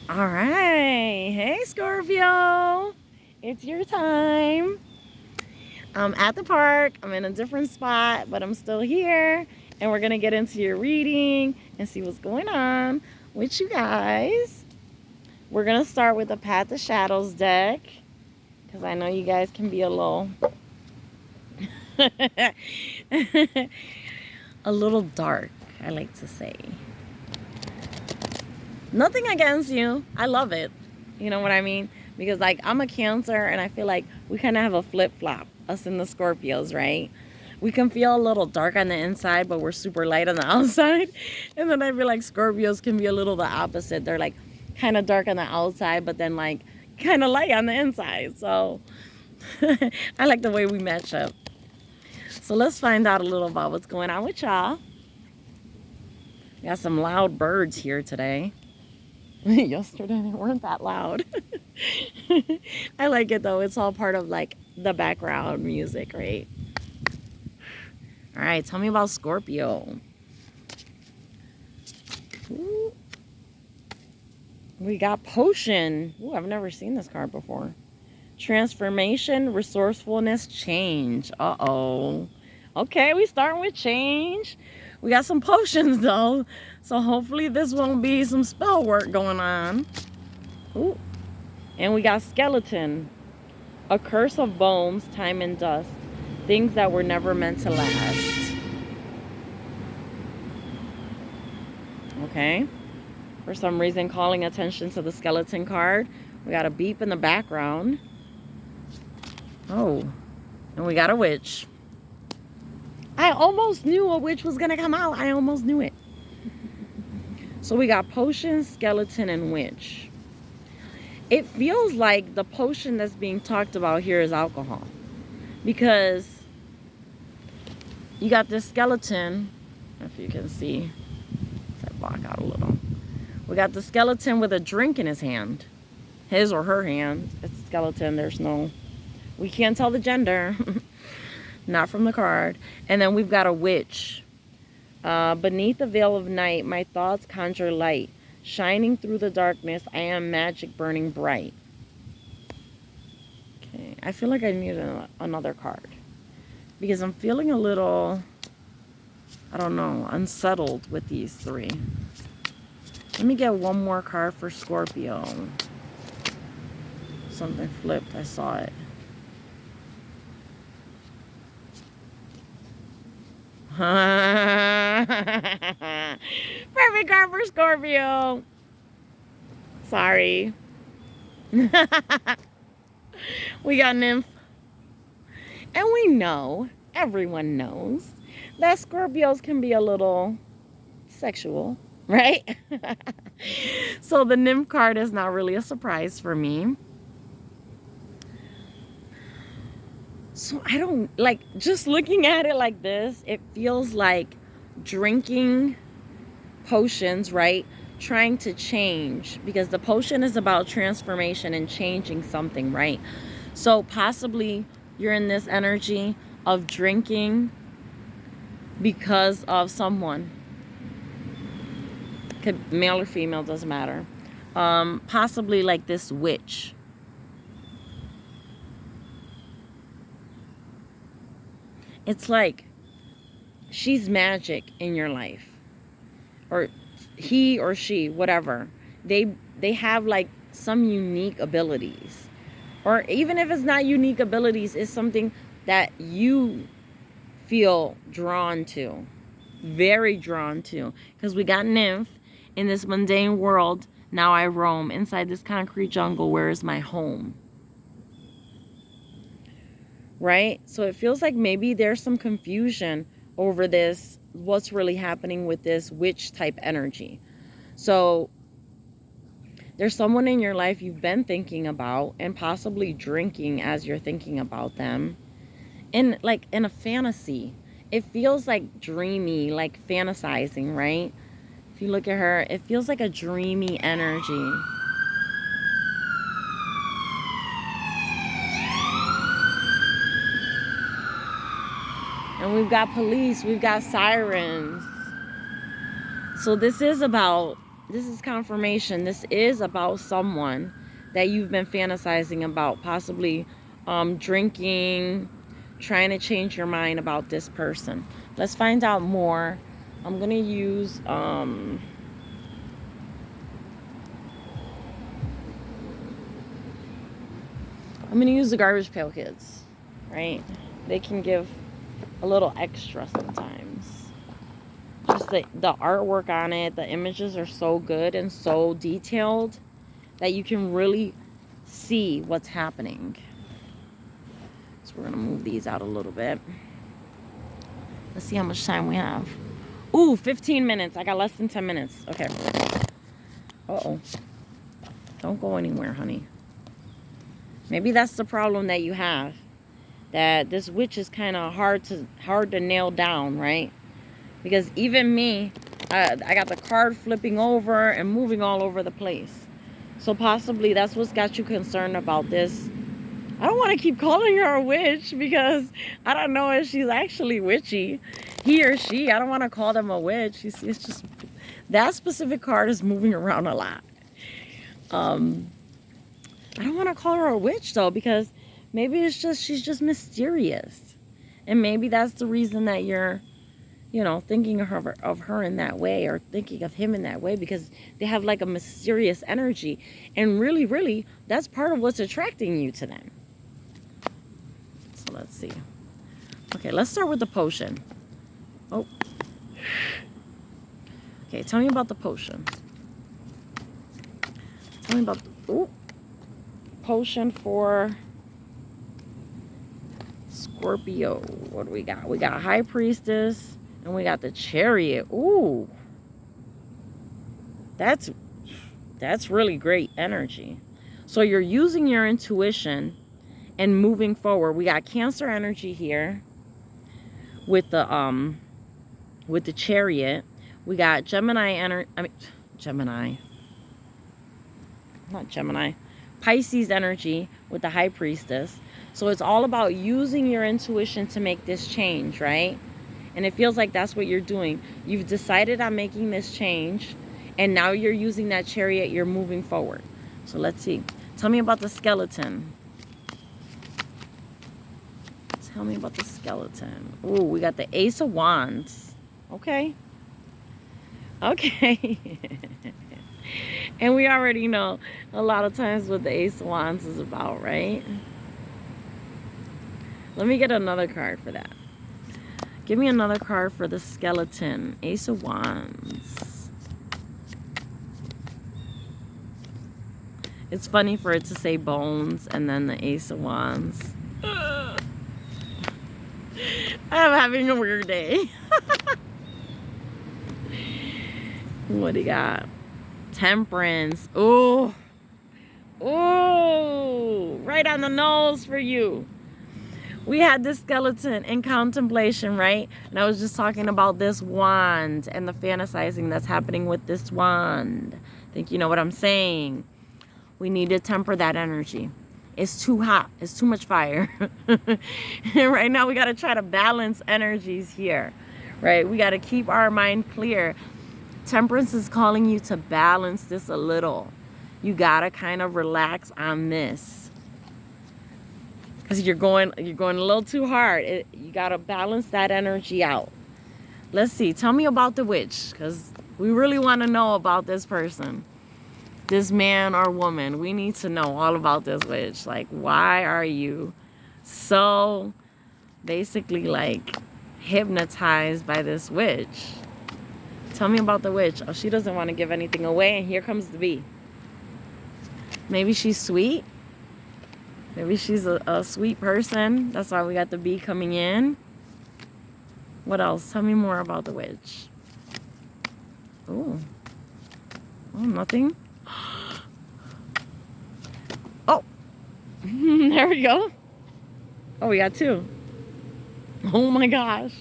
All right. Hey, Scorpio. It's your time. I'm at the park. I'm in a different spot, but I'm still here. And we're going to get into your reading and see what's going on with you guys. We're going to start with the Path of Shadows deck because I know you guys can be a little a little dark, I like to say. Nothing against you. I love it. You know what I mean? Because like I'm a Cancer and I feel like we kind of have a flip-flop, us and the Scorpios, right? We can feel a little dark on the inside, but we're super light on the outside. And then I feel like Scorpios can be a little the opposite. They're like kind of dark on the outside, but then like kind of light on the inside. So I like the way we match up. So let's find out a little about what's going on with y'all. We got some loud birds here today. Yesterday they weren't that loud. I like it though. It's all part of like the background music, right? All right, tell me about Scorpio. Ooh. We got Potion. Ooh, I've never seen this card before. Transformation, resourcefulness, change. Uh-oh. Okay, we starting with change. We got some potions though, so hopefully this won't be some spell work going on. Ooh. And we got skeleton. A curse of bones, time and dust. Things that were never meant to last. Okay. For some reason, calling attention to the skeleton card. We got a beep in the background. Oh. And we got a witch. I almost knew a witch was going to come out. I almost knew it. So we got potion, skeleton, and witch. It feels like the potion that's being talked about here is alcohol. Because you got this skeleton, if you can see, if I block out a little. We got the skeleton with a drink in his hand. His or her hand. It's a skeleton. There's no, we can't tell the gender. Not from the card. And then we've got a witch. Beneath the veil of night, my thoughts conjure light. Shining through the darkness, I am magic burning bright. Okay, I feel like I need another card. Because I'm feeling a little, I don't know, unsettled with these three. Let me get one more card for Scorpio. Something flipped, I saw it. Perfect card for Scorpio. Sorry. We got nymph. And we know, everyone knows, that Scorpios can be a little sexual, right? So the nymph card is not really a surprise for me. So I don't, like, just looking at it like this, it feels like drinking potions, right? Trying to change, because the potion is about transformation and changing something, right? So possibly you're in this energy of drinking because of someone. Could male or female, doesn't matter. Possibly like this witch. It's like she's magic in your life, or he or she, whatever. They have like some unique abilities, or even if it's not unique abilities, it's something that you feel drawn to, very drawn to. Because we got nymph. In this mundane world, now I roam inside this concrete jungle. Where is my home? Right? So it feels like maybe there's some confusion over this, what's really happening with this witch type energy. So there's someone in your life you've been thinking about and possibly drinking as you're thinking about them. In like in a fantasy. It feels like dreamy, like fantasizing, right? If you look at her, it feels like a dreamy energy. And we've got police, we've got sirens. So this is about this is confirmation. This is about someone that you've been fantasizing about, possibly drinking, trying to change your mind about this person. Let's find out more. I'm going to use I'm going to use the Garbage Pail Kids, right? They can give a little extra sometimes. Just the artwork on it, the images are so good and so detailed that you can really see what's happening. So we're going to move these out a little bit. Let's see how much time we have. Ooh, 15 minutes. I got less than 10 minutes. Okay. Uh-oh. Don't go anywhere, honey. Maybe that's the problem that you have. That this witch is kind of hard to nail down, right? Because even me, I got the card flipping over and moving all over the place. So possibly that's what's got you concerned about this. I don't want to keep calling her a witch because I don't know if she's actually witchy. He or she, I don't want to call them a witch. It's just, that specific card is moving around a lot. I don't want to call her a witch though, because maybe it's just, she's just mysterious. And maybe that's the reason that you're, you know, thinking of her in that way, or thinking of him in that way, because they have like a mysterious energy. And really, that's part of what's attracting you to them. So let's see. Okay, let's start with the potion. Oh. Okay, tell me about the potion. Tell me about the potion for Scorpio. What do we got? We got High Priestess and we got the Chariot. Ooh. That's really great energy. So you're using your intuition and moving forward. We got Cancer energy here with the Chariot. We got Gemini energy. Pisces energy with the High Priestess. So it's all about using your intuition to make this change, right? And it feels like that's what you're doing. You've decided on making this change, and now you're using that Chariot. You're moving forward. So let's see. Tell me about the skeleton. Tell me about the skeleton. Ooh, we got the Ace of Wands. Okay. Okay. And we already know a lot of times what the Ace of Wands is about, right? Let me get another card for that. Give me another card for the skeleton. Ace of Wands. It's funny for it to say bones and then the Ace of Wands. I'm having a weird day. What do you got? Temperance. Oh. Oh. Right on the nose for you. We had this skeleton in contemplation, right? And I was just talking about this wand and the fantasizing that's happening with this wand. I think you know what I'm saying. We need to temper that energy. It's too hot. It's too much fire. And right now we got to try to balance energies here, right? We got to keep our mind clear. Temperance is calling you to balance this a little. You got to kind of relax on this. Because you're going a little too hard. You got to balance that energy out. Let's see. Tell me about the witch. Because we really want to know about this person. This man or woman. We need to know all about this witch. Like, why are you so basically like hypnotized by this witch? Tell me about the witch. Oh, she doesn't want to give anything away. And here comes the bee. Maybe she's sweet. Maybe she's a sweet person. That's why we got the bee coming in. What else? Tell me more about the witch. Oh. Oh, nothing. Oh. There we go. Oh, we got two. Oh my gosh.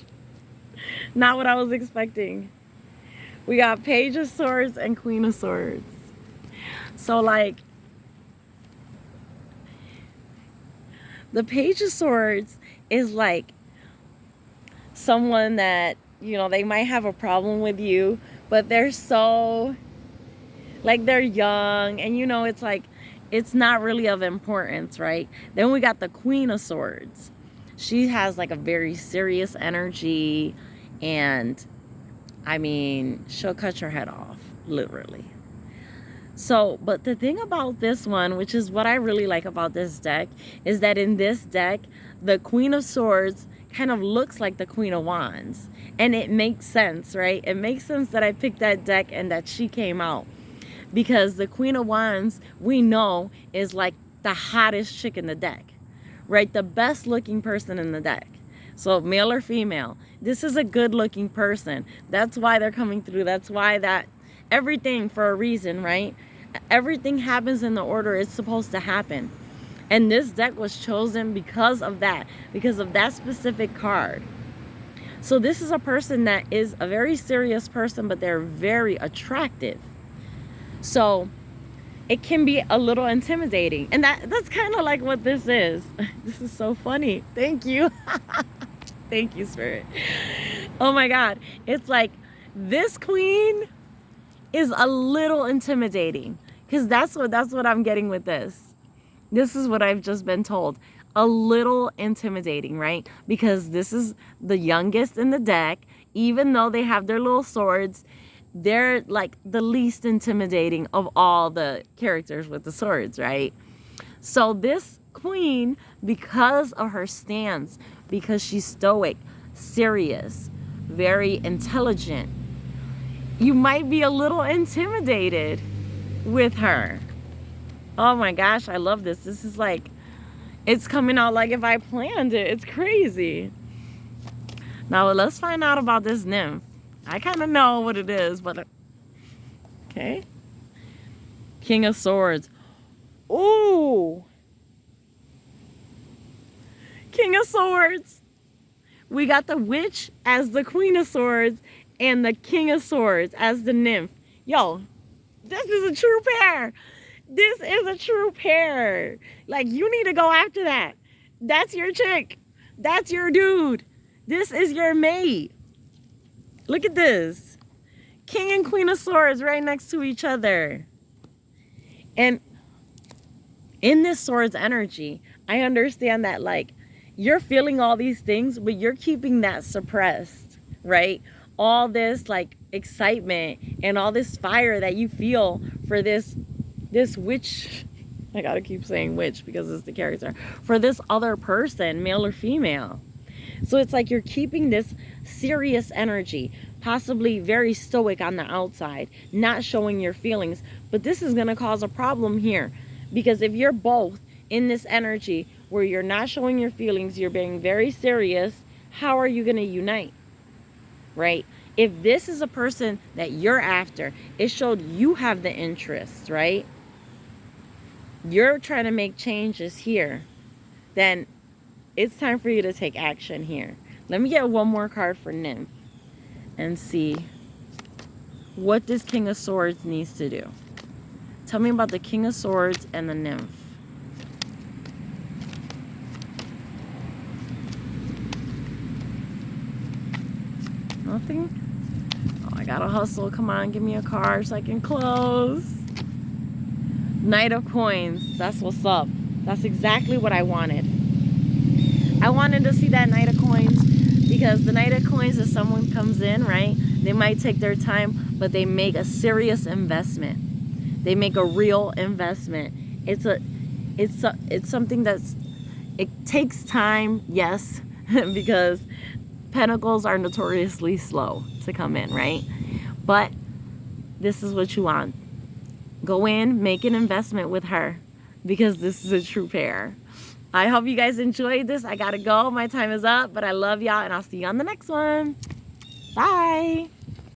Not what I was expecting. We got Page of Swords and Queen of Swords. So like, the Page of Swords is like someone that, you know, they might have a problem with you, but they're so Like they're young, and you know, it's like, it's not really of importance, right? Then we got the Queen of Swords. She has like a very serious energy, and I mean, she'll cut your head off, literally. So, but the thing about this one, which is what I really like about this deck, is that in this deck, the Queen of Swords kind of looks like the Queen of Wands. And it makes sense, right? It makes sense that I picked that deck and that she came out. Because the Queen of Wands, we know, is like the hottest chick in the deck, right? The best looking person in the deck. So male or female, this is a good looking person. That's why they're coming through. That's why that everything for a reason, right? Everything happens in the order it's supposed to happen. And this deck was chosen because of that specific card. So this is a person that is a very serious person, but they're very attractive. So it can be a little intimidating. And that's kind of like what this is. This is so funny. Thank you. Thank you, Spirit. Oh my God. It's like this queen is a little intimidating, because that's what I'm getting with this. This is what I've just been told. A little intimidating, right? Because this is the youngest in the deck. Even though they have their little swords, they're like the least intimidating of all the characters with the swords, right? So this queen, because of her stance, because she's stoic, serious, very intelligent, you might be a little intimidated with her. Oh my gosh, I love this. This is like, it's coming out like if I planned it. It's crazy. Now let's find out about this nymph. I kind of know what it is, but okay. King of Swords. Ooh. King of Swords. We got the Witch as the Queen of Swords and the King of Swords as the nymph. Yo, this is a true pair. This is a true pair. Like, you need to go after that. That's your chick. That's your dude. This is your mate. Look at this. King and Queen of Swords right next to each other. And in this Swords energy, I understand that, like, you're feeling all these things, but you're keeping that suppressed, right? All this, like, excitement and all this fire that you feel for this witch. I gotta keep saying witch because it's the character. For this other person, male or female. So it's like you're keeping this serious energy, possibly very stoic on the outside, not showing your feelings. But this is going to cause a problem here, because if you're both in this energy where you're not showing your feelings, you're being very serious, how are you going to unite? Right? If this is a person that you're after, it showed you have the interest, right? You're trying to make changes here. Then it's time for you to take action here. Let me get one more card for nymph and see what this King of Swords needs to do. Tell me about the King of Swords and the nymph. Nothing? Oh, I gotta hustle. Come on, give me a card so I can close. Knight of Coins. That's what's up. That's exactly what I wanted. I wanted to see that Knight of Coins, because the Knight of Coins, if someone comes in, right, they might take their time, but they make a serious investment. They make a real investment. It's something that's, it takes time, yes, because Pentacles are notoriously slow to come in, right? But this is what you want. Go in, make an investment with her, because this is a true pair. I hope you guys enjoyed this. I gotta go. My time is up, but I love y'all, and I'll see you on the next one. Bye.